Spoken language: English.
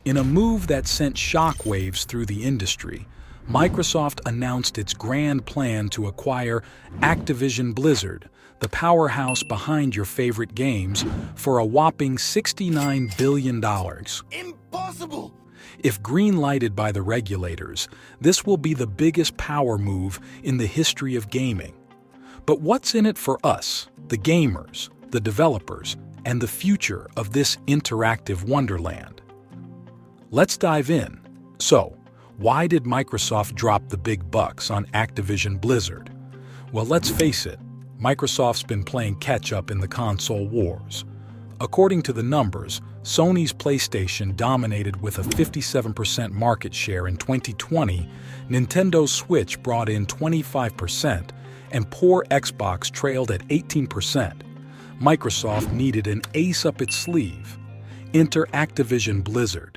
In a move that sent shockwaves through the industry, Microsoft announced its grand plan to acquire Activision Blizzard, the powerhouse behind your favorite games, for a whopping $69 billion. Impossible! If green-lighted by the regulators, this will be the biggest power move in the history of gaming. But what's in it for us, the gamers, the developers, and the future of this interactive wonderland? Let's dive in. So, why did Microsoft drop the big bucks on Activision Blizzard? Well, let's face it, Microsoft's been playing catch-up in the console wars. According to the numbers, Sony's PlayStation dominated with a 57% market share in 2020, Nintendo's Switch brought in 25%, and poor Xbox trailed at 18%. Microsoft needed an ace up its sleeve. Enter Activision Blizzard,